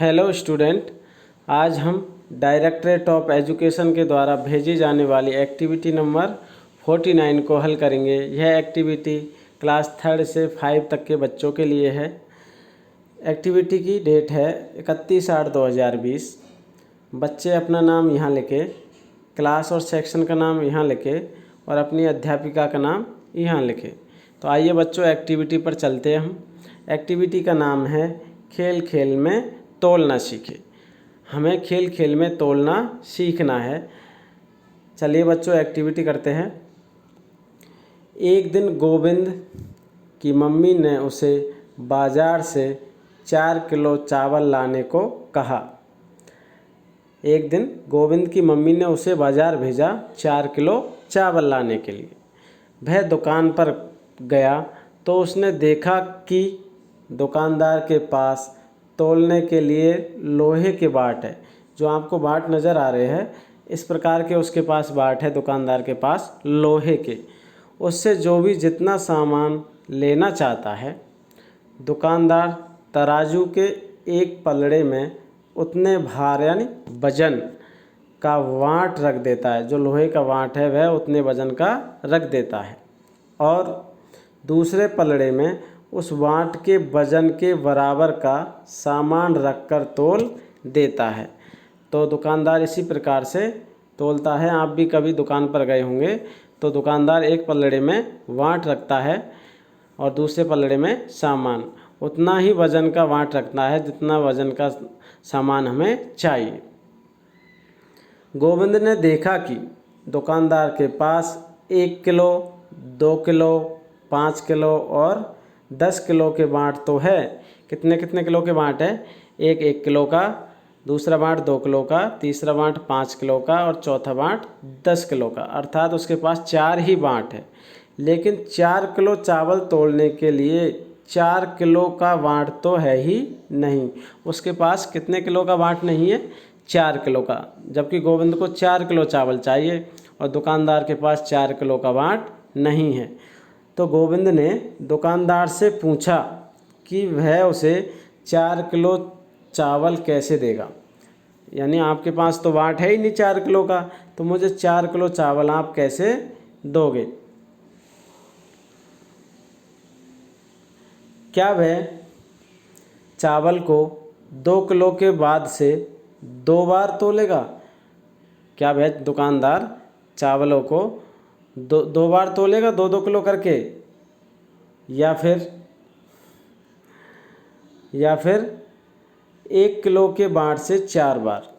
Hello student, आज हम directorate of education के द्वारा भेजी जाने वाली एक्टिविटी नंबर 49 को हल करेंगे। यह एक्टिविटी क्लास 3 से 5 तक के बच्चों के लिए है। एक्टिविटी की डेट है 31/8/2020। बच्चे अपना नाम यहाँ लिखें, क्लास और सेक्शन का नाम यहाँ लिखें और अपनी अध्यापिका का नाम यहाँ लिखें। तो आइए बच्चों, एक्टिविटी पर चलते हैं हम। एक्टिविटी का नाम है खेल खेल में तोलना सीखे। हमें खेल खेल में तोलना सीखना है। चलिए बच्चों, एक्टिविटी करते हैं। एक दिन गोविंद की मम्मी ने उसे बाज़ार से 4 किलो चावल लाने को कहा। एक दिन गोविंद की मम्मी ने उसे बाज़ार भेजा 4 किलो चावल लाने के लिए। वह दुकान पर गया तो उसने देखा कि दुकानदार के पास तोलने के लिए लोहे के बाट है। जो आपको बाट नज़र आ रहे हैं, इस प्रकार के उसके पास बाट है दुकानदार के पास लोहे के। उससे जो भी जितना सामान लेना चाहता है, दुकानदार तराजू के एक पलड़े में उतने भार यानी वजन का वाट रख देता है। जो लोहे का वाट है वह उतने वजन का रख देता है और दूसरे पलड़े में उस वाट के वजन के बराबर का सामान रखकर तोल देता है। तो दुकानदार इसी प्रकार से तोलता है। आप भी कभी दुकान पर गए होंगे तो दुकानदार एक पलड़े में वाट रखता है और दूसरे पलड़े में सामान। उतना ही वज़न का वाट रखता है जितना वज़न का सामान हमें चाहिए। गोविंद ने देखा कि दुकानदार के पास 1 किलो, 2 किलो, 5 किलो और 10 किलो के बाट तो है। कितने कितने किलो के बाट है? एक 1 किलो का, दूसरा बाट 2 किलो का, तीसरा बाट 5 किलो का और चौथा बाट 10 किलो का। अर्थात उसके पास 4 ही बाट है। लेकिन 4 किलो चावल तोलने के लिए 4 किलो का बाट तो है ही नहीं। उसके पास कितने किलो का बाट नहीं है? 4 किलो का। जबकि गोविंद को 4 किलो चावल चाहिए और दुकानदार के पास 4 किलो का बाट नहीं है। तो गोविंद ने दुकानदार से पूछा कि वह उसे 4 किलो चावल कैसे देगा। यानी आपके पास तो बाट है ही नहीं 4 किलो का, तो मुझे 4 किलो चावल आप कैसे दोगे? क्या वह चावल को 2 किलो के बाद से 2 बार तोलेगा? क्या वह दुकानदार चावलों को दो बार तोलेगा, 2-2 किलो करके? या फिर 1 किलो के बाट से 4 बार,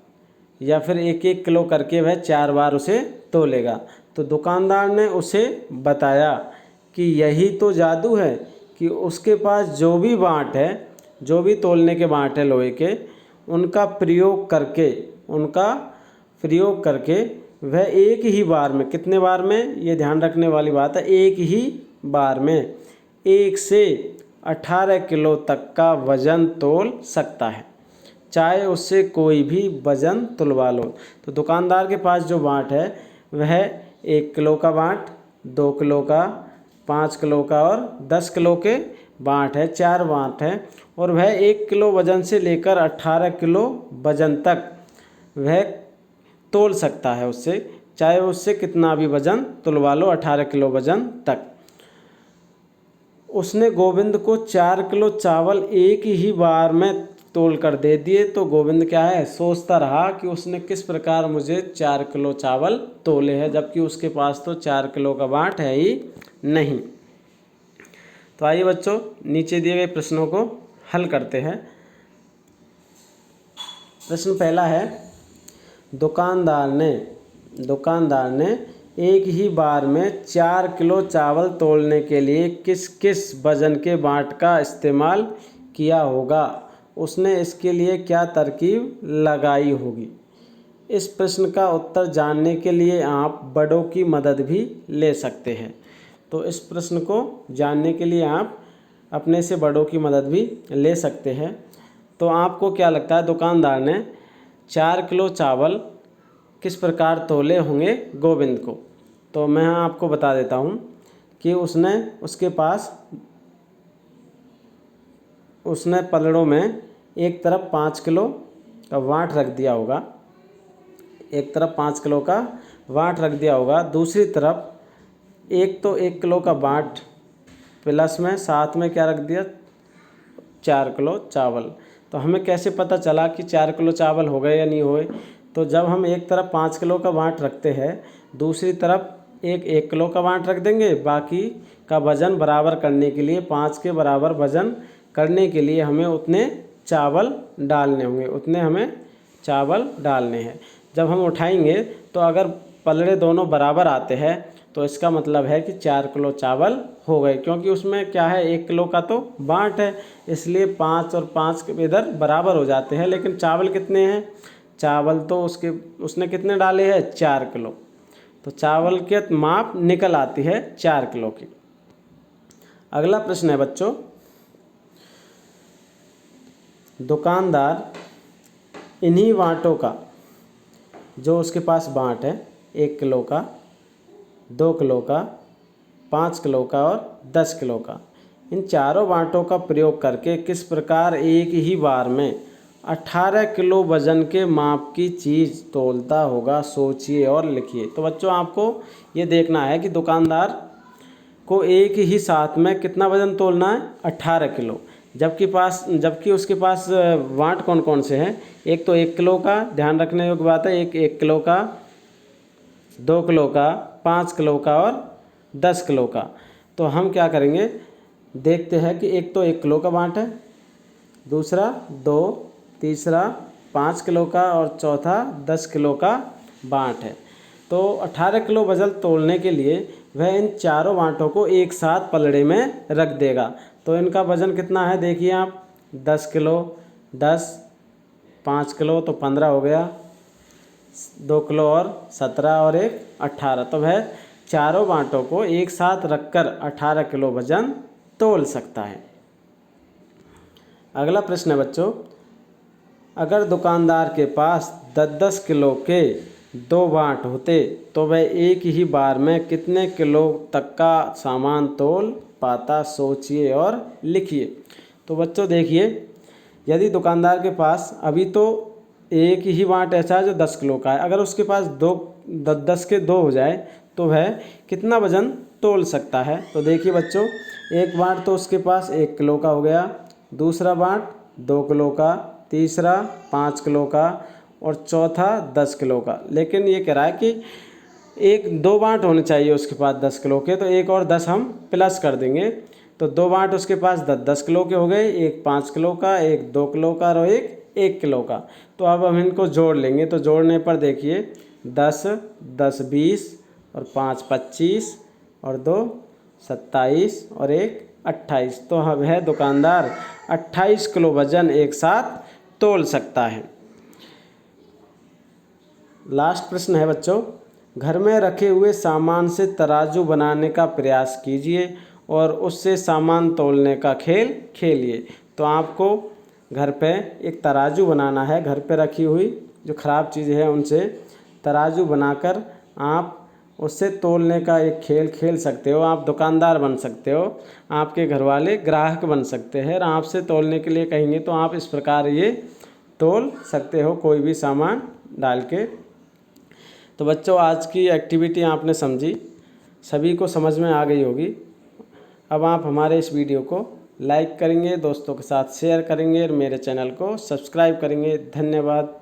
या फिर 1-1 किलो करके वह 4 बार उसे तोलेगा? तो दुकानदार ने उसे बताया कि यही तो जादू है कि उसके पास जो भी बाट है, जो भी तोलने के बाट है लोहे के, उनका प्रयोग करके वह एक ही बार में, कितने बार में, ये ध्यान रखने वाली बात है, एक ही बार में 1 से 18 किलो तक का वज़न तोल सकता है, चाहे उससे कोई भी वज़न तुलवा लो। तो दुकानदार के पास जो बाट है वह 1 किलो का बाट, 2 किलो का, 5 किलो का और 10 किलो के बाट है। 4 बाट है और वह 1 किलो वज़न से लेकर 18 किलो वज़न तक वह तोल सकता है उससे, चाहे उससे कितना भी वज़न तुलवा लो, 18 किलो वज़न तक। उसने गोविंद को 4 किलो चावल एक ही बार में तोल कर दे दिए। तो गोविंद क्या है, सोचता रहा कि उसने किस प्रकार मुझे 4 किलो चावल तोले हैं, जबकि उसके पास तो 4 किलो का बाट है ही नहीं। तो आइए बच्चों, नीचे दिए गए प्रश्नों को हल करते हैं। प्रश्न पहला है, दुकानदार ने एक ही बार में 4 किलो चावल तोलने के लिए किस किस वज़न के बाट का इस्तेमाल किया होगा? उसने इसके लिए क्या तरकीब लगाई होगी? इस प्रश्न का उत्तर जानने के लिए आप बड़ों की मदद भी ले सकते हैं। तो इस प्रश्न को जानने के लिए आप अपने से बड़ों की मदद भी ले सकते हैं। तो आपको क्या लगता है, दुकानदार ने 4 किलो चावल किस प्रकार तोले होंगे गोविंद को? तो मैं आपको बता देता हूँ कि उसने पलड़ों में एक तरफ 5 किलो का वाट रख दिया होगा, एक तरफ 5 किलो का वाट रख दिया होगा, दूसरी तरफ 1 किलो का वाट प्लस में साथ में क्या रख दिया, 4 किलो चावल। तो हमें कैसे पता चला कि 4 किलो चावल हो गए या नहीं हुए? तो जब हम एक तरफ 5 किलो का वाट रखते हैं, दूसरी तरफ 1 किलो का वाट रख देंगे। बाकी का वज़न बराबर करने के लिए, 5 के बराबर वज़न करने के लिए हमें उतने चावल डालने होंगे, उतने हमें चावल डालने हैं। जब हम उठाएंगे तो अगर पलड़े दोनों बराबर आते हैं तो इसका मतलब है कि 4 किलो चावल हो गए, क्योंकि उसमें क्या है, 1 किलो का तो बाँट है, इसलिए 5 और 5 इधर बराबर हो जाते हैं। लेकिन चावल कितने हैं, चावल तो उसने कितने डाले हैं, 4 किलो। तो चावल के माप निकल आती है 4 किलो की। अगला प्रश्न है बच्चों, दुकानदार इन्हीं बाँटों का, जो उसके पास बाँट है 1 किलो का, 2 किलो का, 5 किलो का और 10 किलो का, इन चारों बाँटों का प्रयोग करके किस प्रकार एक ही बार में 18 किलो वज़न के माप की चीज़ तौलता होगा, सोचिए और लिखिए। तो बच्चों आपको ये देखना है कि दुकानदार को एक ही साथ में कितना वज़न तौलना है, 18 किलो। जबकि उसके पास वाट कौन कौन से हैं, एक तो 1 किलो का, ध्यान रखने योग्य बात है, 1 किलो का, 2 किलो का, 5 किलो का और 10 किलो का। तो हम क्या करेंगे, देखते हैं कि एक तो 1 किलो का बाँट है, दूसरा 2, तीसरा 5 किलो का और चौथा 10 किलो का बाँट है। तो 18 किलो वज़न तोलने के लिए वह इन चारों बाँटों को एक साथ पलड़े में रख देगा। तो इनका वज़न कितना है, देखिए आप, 10 किलो, 10, 5 किलो तो 15 हो गया, 2 किलो और 17 और 1 18। तो वह चारों बाँटों को एक साथ रखकर 18 किलो वज़न तोल सकता है। अगला प्रश्न है बच्चों, अगर दुकानदार के पास 10-10 किलो के 2 बाँट होते तो वह एक ही बार में कितने किलो तक का सामान तौल पाता, सोचिए और लिखिए। तो बच्चों देखिए, यदि दुकानदार के पास अभी तो एक ही बाँट ऐसा है जो 10 किलो का है, अगर उसके पास 10 के 2 हो जाए तो वह कितना वज़न तौल सकता है। तो देखिए बच्चों, एक बाँट तो उसके पास 1 किलो का हो गया, दूसरा बाँट 2 किलो का, तीसरा 5 किलो का और चौथा 10 किलो का। लेकिन ये कह रहा है कि 2 बाँट होने चाहिए उसके पास 10 किलो के, तो 1 और 10 हम प्लस कर देंगे। तो 2 बाँट उसके पास 10 किलो के हो गए, एक 5 किलो का, एक 2 किलो का और एक 1 किलो का। तो अब हम इनको जोड़ लेंगे। तो जोड़ने पर देखिए 10, 10 20 और 5 25 और 2 27 और 1 28। तो अब है दुकानदार 28 किलो वज़न एक साथ तौल सकता है। लास्ट प्रश्न है बच्चों, घर में रखे हुए सामान से तराजू बनाने का प्रयास कीजिए और उससे सामान तौलने का खेल खेलिए। तो आपको घर पे एक तराजू बनाना है, घर पे रखी हुई जो ख़राब चीज़ें हैं उनसे तराजू बनाकर आप उससे तौलने का एक खेल खेल सकते हो। आप दुकानदार बन सकते हो, आपके घर वाले ग्राहक बन सकते हैं और आपसे तौलने के लिए कहेंगे तो आप इस प्रकार ये तौल सकते हो कोई भी सामान डाल के। तो बच्चों आज की एक्टिविटी आपने समझी, सभी को समझ में आ गई होगी। अब आप हमारे इस वीडियो को लाइक करेंगे, दोस्तों के साथ शेयर करेंगे और मेरे चैनल को सब्सक्राइब करेंगे। धन्यवाद।